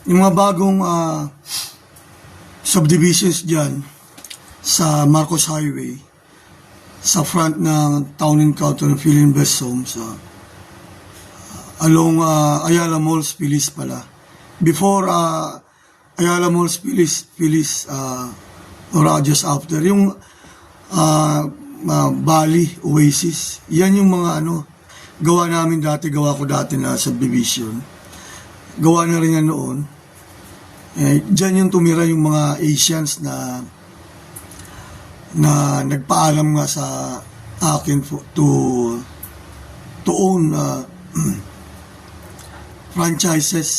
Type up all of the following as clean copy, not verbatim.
Yung mga bagong subdivisions dyan sa Marcos Highway, sa front ng Town and Council ng Philinvest Homes, along Ayala Malls, Pilis pala. Before Ayala Malls, Pilis, or just after, yung Bali, Oasis, yan yung mga gawa namin dati, gawa ko dati na subdivision. Gawa na rin yan noon. Diyan yung tumira yung mga Asians na nagpaalam nga sa akin to own franchises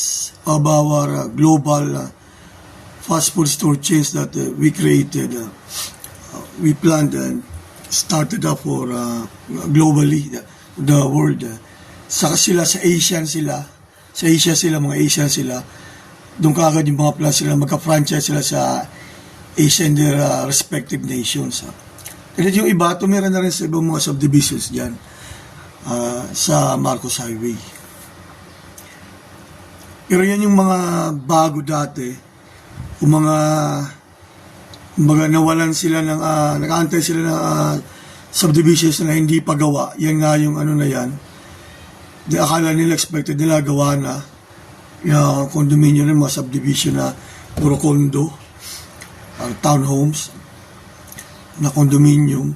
of our global fast food store chains that we created. We planned and started up for globally, the world. Saka sila sa Asian sila. Sa Asia sila, mga Asian sila. Doon kaagad yung mga plans sila, magka-franchise sila sa Asia and their respective nations. Kaya yung iba, tumira na rin sa ibang mga subdivisions dyan sa Marcos Highway. Pero yan yung mga bago dati, yung mga nawalan sila ng, nag-aantay sila ng subdivisions na hindi pa gawa. Yan nga yung na yan. Di akala nila, expected nila gawa na yung condominium ng mga subdivision na puro condo, townhomes na condominium,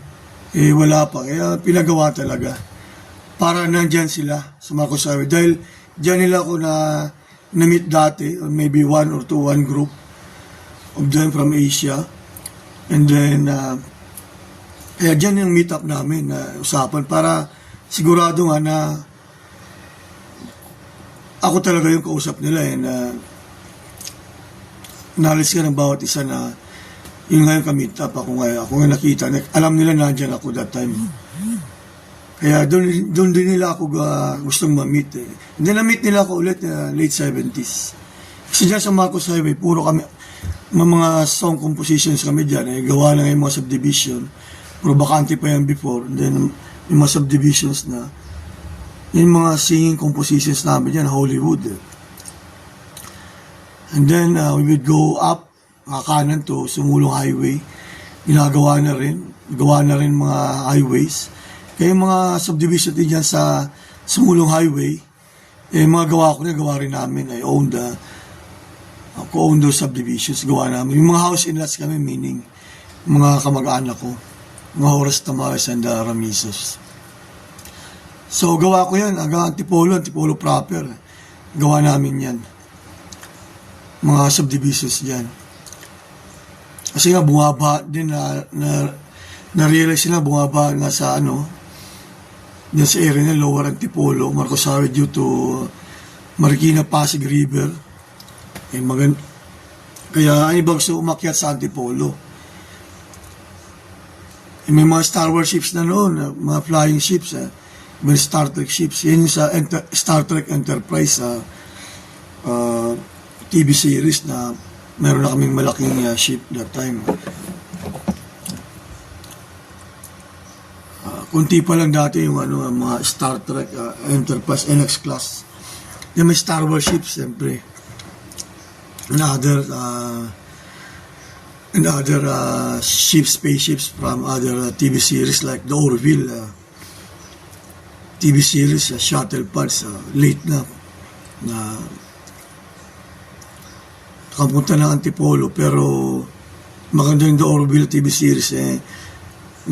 wala pa. Kaya pinagawa talaga para nandyan sila sa Marcos Highway. Dahil dyan nila ako na-meet dati, or maybe one group of them from Asia. And then, kaya dyan yung meet up namin na usapan para sigurado nga na ako talaga yung kausap nila na knowledge ka ng bawat isa na yun nga yung ka-meet up. Ako nga nakita. Alam nila nandyan ako that time. Kaya doon din nila ako gustong ma-meet. And then na-meet nila ako ulit late 70s. Kasi dyan sa Marcos Highway, puro kami, mga song compositions kami dyan. Gawa na yung mga subdivision. Puro bakante pa yan before. And then yung mga subdivisions na yung mga singing compositions namin yan, Hollywood. And then, we would go up, kanan to Sumulong Highway. Ginagawa na rin. Gawa na rin mga highways. Kaya yung mga subdivision din dyan sa Sumulong Highway, mga gawa rin namin. I owned those subdivisions, gawa namin. Yung mga house in-lots kami, meaning, mga kamag-anak ko. Mga Horas Tamares and Ramisos. So, gawa ko yan. Hanggang Antipolo proper. Gawa namin yan. Mga subdivisions dyan. Kasi nga, bumaba din na-realize nila, bumaba nga sa dyan sa area na Lower Antipolo, Marcos Highway due to Marikina Pasig River. Kaya, ay gusto umakyat sa Antipolo. May mga Star Wars ships na noon, mga flying ships, may Star Trek ships. Yan yung sa Star Trek Enterprise TV series na meron na kaming malaking ship that time. Kunti pa lang dati yung mga Star Trek Enterprise NX class. Yung may Star Wars ships, siyempre. And other ships, spaceships from other TV series like the Orville TV series, shuttle pods, late na nakapunta ng Antipolo, pero maganda yung The Orville TV series,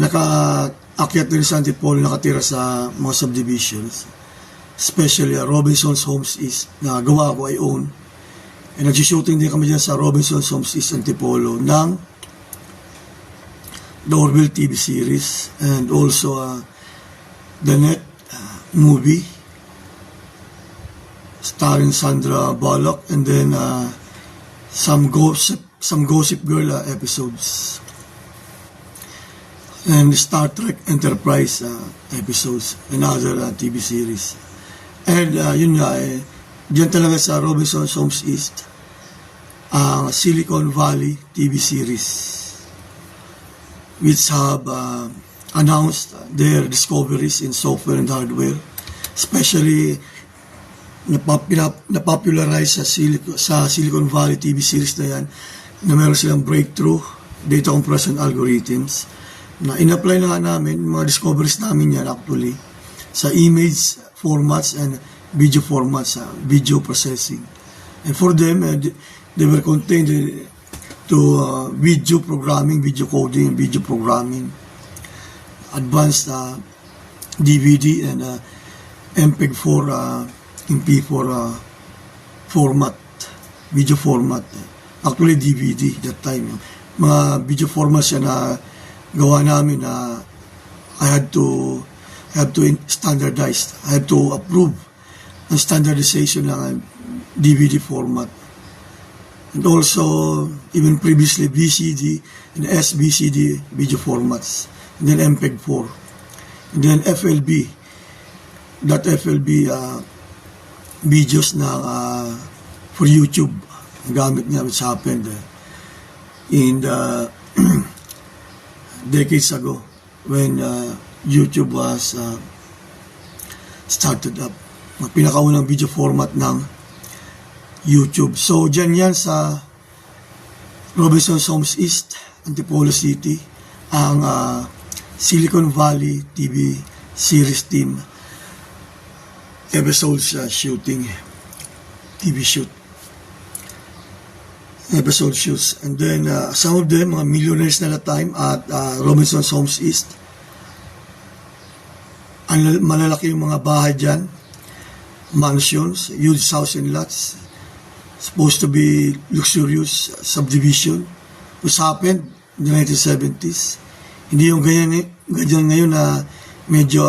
naka-akyat din sa Antipolo, nakatira sa mga subdivisions, especially Robinson's Homes East, na gawa ko, I own. And nag-shooting din kami dyan sa Robinson's Homes East Antipolo ng The Orville TV series, and also The Net movie starring Sandra Bullock, and then some Gossip Girl episodes, and Star Trek Enterprise episodes, and other TV series. And yun nga, diyan talaga sa Robinson's Homes East, Silicon Valley TV series, which have announced their discoveries in software and hardware, especially napopularize sa Silicon Valley TV series na yan, na meron silang breakthrough data compression algorithms na in-apply na nga namin, mga discoveries namin yan actually sa image formats and video formats, video processing. And for them, they were contained to video programming, video coding, video programming, advanced DVD and MPEG-4, MP4 format, video format. Actually, DVD that time. Mga video formats yan na gawa namin na I have to standardize. I have to approve ang standardization ng DVD format. And also, even previously, VCD and SVCD video formats. And then MPEG-4. And then FLB. .FLB videos na for YouTube. Ang gamit niya, which happened in the decades ago when YouTube was started up. Pinakaunang video format ng YouTube. So, dyan yan sa Robinson's Homes East, Antipolo City, ang Silicon Valley TV series team episodes shooting, TV shoot. Episode shoots. And then, some of them, mga millionaires na time at Robinson's Homes East. Ang malalaki yung mga bahay dyan. Mansions, huge house and lots. Supposed to be luxurious subdivision. Which happened in the 1970s. Hindi yung ganyan ngayon na medyo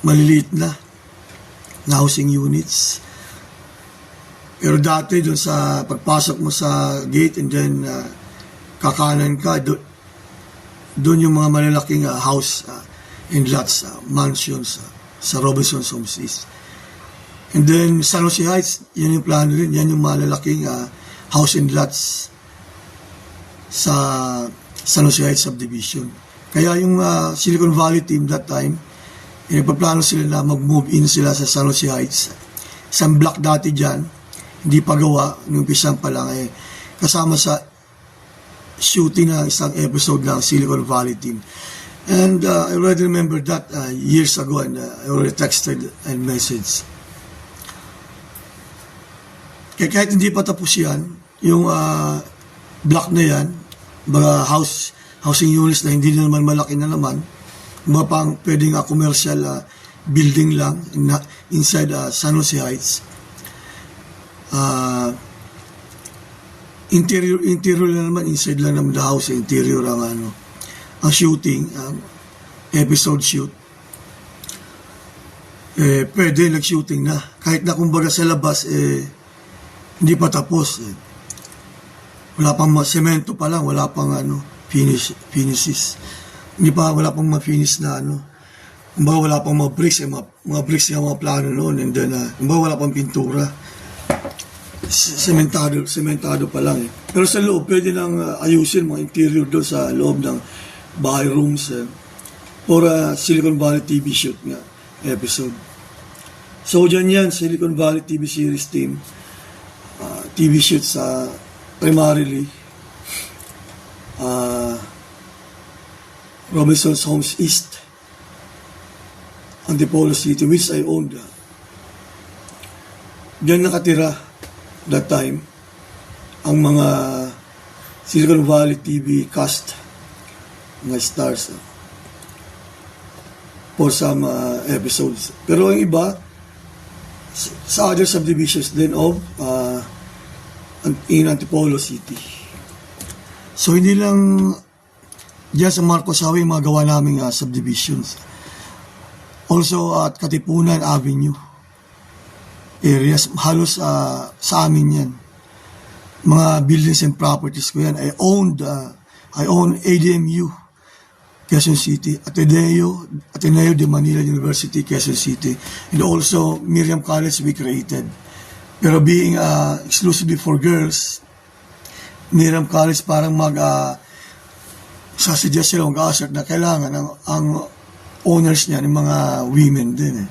maliliit na housing units. Pero dati doon sa pagpasok mo sa gate and then kakanan ka, doon yung mga malalaking house and lots, mansions sa Robinson's Homes East. And then San Jose Heights, yan yung plano rin, yan yung malalaking house and lots sa San Jose Heights subdivision. Kaya yung Silicon Valley team that time, nagpaplano sila na mag-move in sila sa San Jose Heights. Isang block dati dyan, hindi pa gawa, nung pisang pa lang kasama sa shooting ng isang episode ng Silicon Valley team. And I already remember that years ago and I already texted and messaged. Kaya kahit hindi pa tapos yan, yung block na yan, mga housing units na hindi na naman malaki na naman, mga pang pwedeng commercial building lang inside San Jose Heights. Interior lang naman, inside lang naman the house, interior ang shooting, episode shoot. Pwede nag-shooting na. Kahit na kumbaga sa labas, hindi pa tapos. Wala pang semento pa lang, wala pang finishes. Wala pang ma-finish na kumbaga wala pang mga bricks, mga bricks yung mga plano noon, and then kumbaga wala pang pintura. Sementado pa lang. Pero sa loob, pwede nang ayusin mga interior doon sa loob ng bahay rooms for Silicon Valley TV shoot nga episode. So dyan yan, Silicon Valley TV series team, TV shoots primarily Robinson's Homes East, Antipolo City, which I owned. Diyan nakatira that time ang mga Silicon Valley TV cast, mga stars for some episodes. Pero ang iba sa other subdivisions then of in Antipolo City. So hindi lang diyan sa Marcos Highway mga gawa naming subdivisions. Also at Katipunan Avenue areas, halos sa amin yan. Mga buildings and properties ko yan. I own ADMU, Quezon City, Ateneo de Manila University, Quezon City, and also Miriam College we created. Pero being exclusively for girls, Miriam College parang sasuggest sila, mag-assert na kailangan ang owners niya ng mga women din